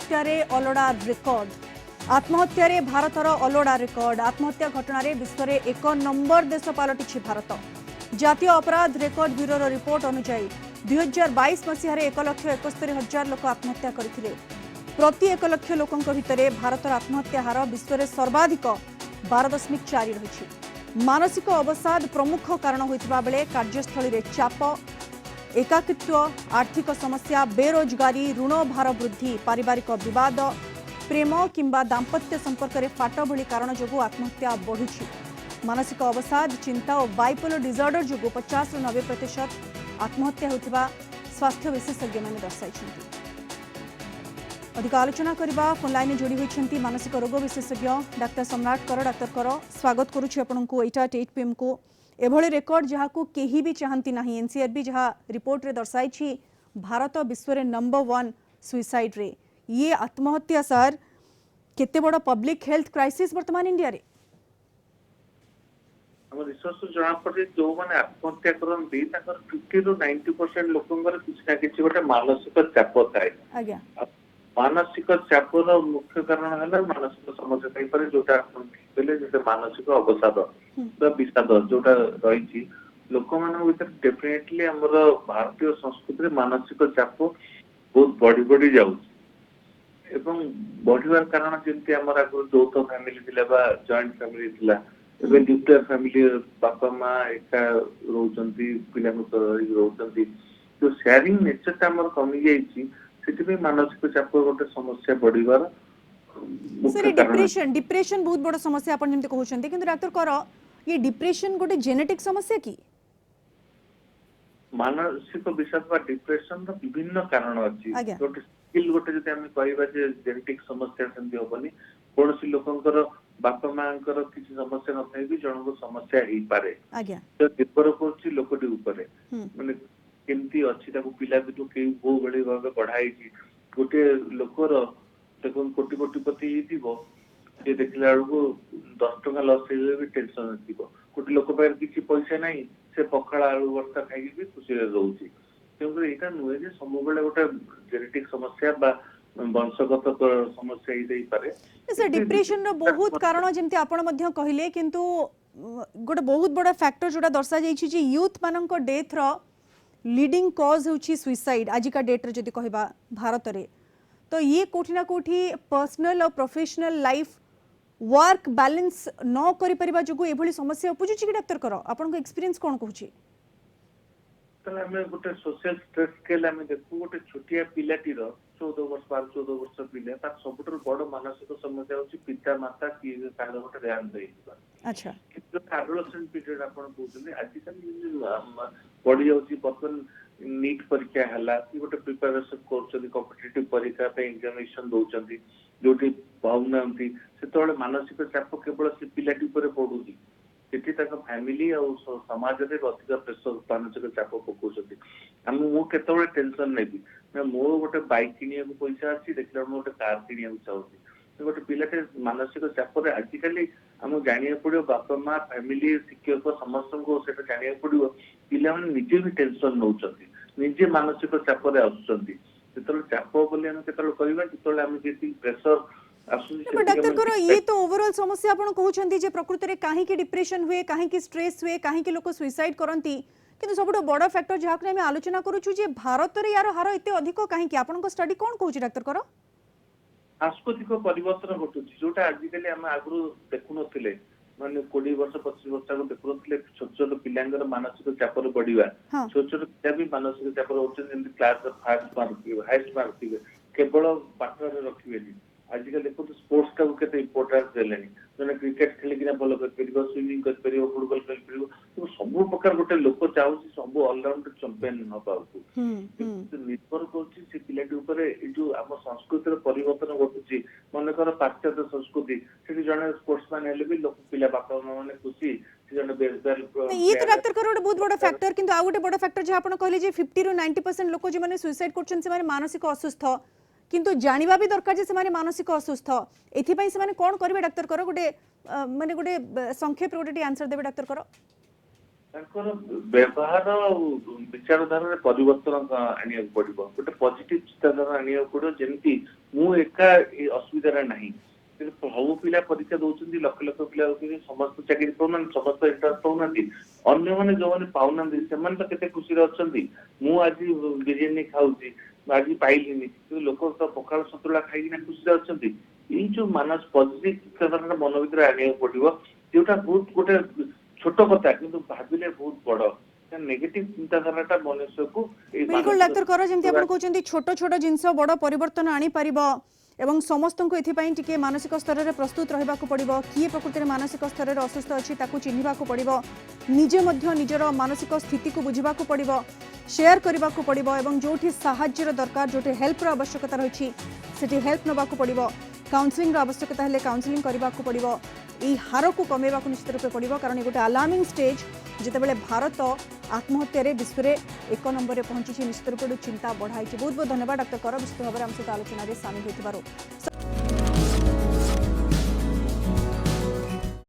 आत्महत्यारे अलोड़ा record आत्महत्यारे भारतर अलोड़ा record आत्महत्या घटना विश्व में 1 नंबर देश पलटि भारत। जातीय अपराध रेकर्ड ब्यूरोर रिपोर्ट अनुसार 2022 मसीह 1,71,000 लोक आत्महत्या करथिले। प्रति 1 लाख लोकों भितर भारतर आत्महत्या हार विश्व में सर्वाधिक 12.4 रही। मानसिक अवसाद प्रमुख कारण होइतिबा बेले कार्यस्थली रे चाप, एकाकित्व, आर्थिक समस्या, बेरोजगारी, ऋण भार वृद्धि, पारिवारिक विवाद, प्रेम किंबा दाम्पत्य संपर्क में फाट भली कारण जोगु आत्महत्या बढ़ी। मानसिक अवसाद, चिंता और बाइपोलर डिसऑर्डर जोगु 50 से 90% आत्महत्या होतिबा स्वास्थ्य विशेषज्ञ माने दर्शाइछन्ति। अधिक आलोचना करबा फोन लाइन जोड़ी होइछन्ति मानसिक रोग विशेषज्ञ डाक्टर सम्राट कर। डाक्टर कर, स्वागत करूछि आपनकु 8 PM को। एभଳି रेकर्ड जहाँ को केही भी चाहती नहीं। एनसीआरबी जहाँ रिपोर्ट रे दर्शाई भारत विश्व रे नंबर 1 सुइसाइड रे। ये आत्महत्या सर केते बड़ पब्लिक हेल्थ क्राइसिस वर्तमान इंडिया रे। हम रिसर्च जଣା पड़े जो माने आत्महत्या करन 50 to 90% लोकंगर किछ ना किछ गोटे मानसिक चाप थाए। आज्ञा मानसिक चापर मुख्य कारण है मानसिक समस्या थी पारे जोटा कहले जैसे मानसिक अवसाद विषाद जोटा रही लोक मान डेफिनेटली हमर भारतीय संस्कृति मानसिक चाप बहुत बढ़ी बढ़ी जाऊँ एवं बढ़िवार कारण जमी आम आगे youth family joint family nuclear family बापा माँ एका रोचंती पिला रोचंती तो शेयरिंग नेचर आम कमी जाइए से मानसिक चाप गोटे समस्या बढ़िबार सर डिप्रेशन डिप्रेशन बहुत बड़ समस्या अपन जेंति कहउछन्ती किंतु डॉक्टर कर ये डिप्रेशन गोटे जेनेटिक समस्या की मानसिक विषाद बा डिप्रेशन रो विभिन्न कारण अछि गोटे स्किल गोटे जति हम कहबा जे जेनेटिक समस्या सेंति होबनी कोनसी लोकंकर बापा मांकर किछि समस्या न थाई भी जनको समस्या ही पारे आज्ञा तो निर्भर करछि लोकटी ऊपर माने केमती अछि ताको पिला बिटु के बो बळे भाबे पढाई छी गोटे लोकर देखो कोटी कोटीपति हिथिबो जे देखला बेलको 10 टका लॉस हेले भी टेंशन नथिबो गोटे लोक पर किछि पैसा नाही से पखाला आलू वर्षा खाई भी खुशी रहउछि क्योंकि एटा नुहे जे सबबेले गोटे जेनेटिक समस्या बा वंशगत समस्या ही देई पारे। सर डिप्रेशन रो बहुत कारण जेमति आपण मध्य कहिले किंतु गोटे बहुत बड़ा फैक्टर जोटा दर्शा जाइछि जे यूथ मानक डेथ रो लीडिंग कॉज होछि सुइसाइड आजिका डेट रे जदि कहबा भारत रे तो ये कोठी ना कोठी पर्सनल और प्रोफेशनल लाइफ वर्क बैलेंस न करि परिबा जोगु एभली समस्या उपजुछि कि डॉक्टर करो आपन को एक्सपीरियंस कोन कहउछि तले हमें गोटे सोशल स्ट्रेस स्केल हमें देखु गोटे छोटिया पिलाटी रो 14 वर्ष 14 वर्ष पिले तार सबुटर बड़ मानसिक समस्या होछि पिता माता की काहे गोटे ध्यान देइबा। अच्छा किंतु एडोलेसेंट पीरियड आपन कहउछन आजिकल पढ़ी जाउछि बर्तन नीट परीक्षा हला कि गोटे प्रिपरेशन करछन कॉम्पिटिटिव परीक्षा पे एग्जामिनेशन दोचंती जोटी पाउनांती सेतोले मानसिक चाप केवल से पिलाटी पर पडुची सेठी तक फैमिली और समाज रे अधिक प्रेशर मानसिक चाप पकोछती हम मु केतोले टेंशन नेबी मैं मोर गोटे बाइक किनिया को पैसा अछि देखला मो गोटे कार किनिया को चाहूची गोटे पिलाटे मानसिक चाप रे आजिकली हम जानिया पड़ो बापा माँ फैमिली शिक्षक समस्त को सेटा जानिया पड़ो पिला माने निजे भी टेंशन नउचंती निजे मानसिक चाप रे आछंती सेतल चाप बोली हम केतल कहबा केतल हम जेती प्रेशर डॉक्टर करो ये तो ओवरऑल समस्या आपण कहउछन्ती जे प्रकृति रे काहे कि डिप्रेशन हुए काहे कि स्ट्रेस हुए काहे कि लोक सुइसाइड करंती किंतु सबटो बड़ फैक्टर जहा हम आलोचना करूछु जे भारत रे यार हार एते अधिक काहे कि आपण को स्टडी कोन कहउछि डॉक्टर करो सांस्कृतिक परिवर्तन घटुछि जोटा आजिकली हम आगु देखु नथिले माने 20 वर्ष 25 वर्ष को देखु नथिले छोट छोट पिलांगर मानसिक चाप रे बढ़िबा छोट छोट पिला भी मानसिक चाप रे होछ जेंति क्लास रे फर्स्ट मार्क हाईएस्ट मार्क केवल पाठ रे रखिबेनी आजिकल देखो तो स्पोर्ट्स का केते इंपोर्टेंस देलेनी जने क्रिकेट खेली किना भलो कर परिबो स्विमिंग कर परिबो फुटबॉल खेल परिबो तो सब प्रकार गोटे लोक चाहूसी सब ऑलराउंड चैंपियन न पाउतु निर्भर करछि से पिलाटी ऊपर ए जो हम संस्कृति रे परिवर्तन घटुछि मन कर पाश्चात्य संस्कृति से जने स्पोर्ट्समैन हेले भी लोक पिला बापा माने खुशी से जने बेसबॉल ये तो डॉक्टर करो बहुत बड़ा फैक्टर किंतु आ गोटे बड़ा फैक्टर जे आपण कहले जे 50 to 90% लोक जे माने सुसाइड करछन से माने मानसिक असुस्थ किंतु जानिबा भी दरकार जे से माने मानसिक असुस्थ एथि पई से माने कोन करबे डॉक्टर करो गोटे माने गोटे संक्षेप रे गोटे आंसर देबे डॉक्टर करो ତାଙ୍କର ବ୍ୟବହାର ଆଉ ବିଚାରଧାରାରେ ପରିବର୍ତ୍ତନ ଆଣିବାକୁ ପଡିବ, ଗୋଟେ ପଜିଟିଭ ଚିନ୍ତାଧାରା ଆଣିବାକୁ ପଡିବ। ଯେମିତି ମୁଁ ଏକା ଏ ଅସୁବିଧାରେ ନାହିଁ, କିନ୍ତୁ ସବୁ ପିଲା ପରୀକ୍ଷା ଦଉଛନ୍ତି, ଲକ୍ଷ ଲକ୍ଷ ପିଲା ଦଉଛନ୍ତି, ସମସ୍ତେ ଚାକିରି ପାଉନାହାନ୍ତି, ସମସ୍ତେ ଇଣ୍ଟରେଷ୍ଟ ପାଉନାହାନ୍ତି। ଅନ୍ୟମାନେ ଯୋଉମାନେ ପାଉନାହାନ୍ତି ସେମାନେ ତ କେତେ ଖୁସିରେ ଅଛନ୍ତି। ମୁଁ ଆଜି ବିରିୟାନୀ ଖାଉଛି, ଆଜି ପାଇଲିନି, କିନ୍ତୁ ଲୋକ ତ ପଖାଳ ସନ୍ତୁଳା ଖାଇକିନା ଖୁସିରେ ଅଛନ୍ତି। ଏଇ ଯୋଉ ପଜିଟିଭ ଚିନ୍ତାଧାରା ମନ ଭିତରେ ଆଣିବାକୁ ପଡିବ, ଯୋଉଟା ବହୁତ ଗୋଟେ ଛୋଟ କଥା କିନ୍ତୁ ଭାବିଲେ ବହୁତ ବଡ। ନେଗେଟିଭ ଚିନ୍ତାଧାରାଟା ମନୁଷ୍ୟକୁ ଏଇ बिल्कुल डाक्तर कर जमी आप कहते छोट छोट जिनस बड़ परिवर्तन आनीपर एवं समस्त को ये मानसिक स्तर में प्रस्तुत रहा पड़ो, किए प्रकृति में मानसिक स्तर में असुस्थ अच्छी चिन्हवाक पड़ो, निजे निजर मानसिक स्थिति को बुझा पड़ो, शेयर करने को पड़ो, एवं जो साहाय्यर दरकार जो हेल्पर आवश्यकता रही से हेल्प नाक पड़ो, काउंसलिंग आवश्यकता है काउंसलिंग करने को पड़ो, यही हार को कमेवा निश्चित रूप पड़ो। कारण गोटे अलार्मिंग स्टेज जितेबाला भारत आत्महत्या विश्व में 1 नंबर में पहुंची, निश्चित रूप चिंता बढ़ाई। बहुत बहुत धन्यवाद डाक्टर कर विस्तृत भाव में आम सहित आलोचन सामिल होइथिबारु।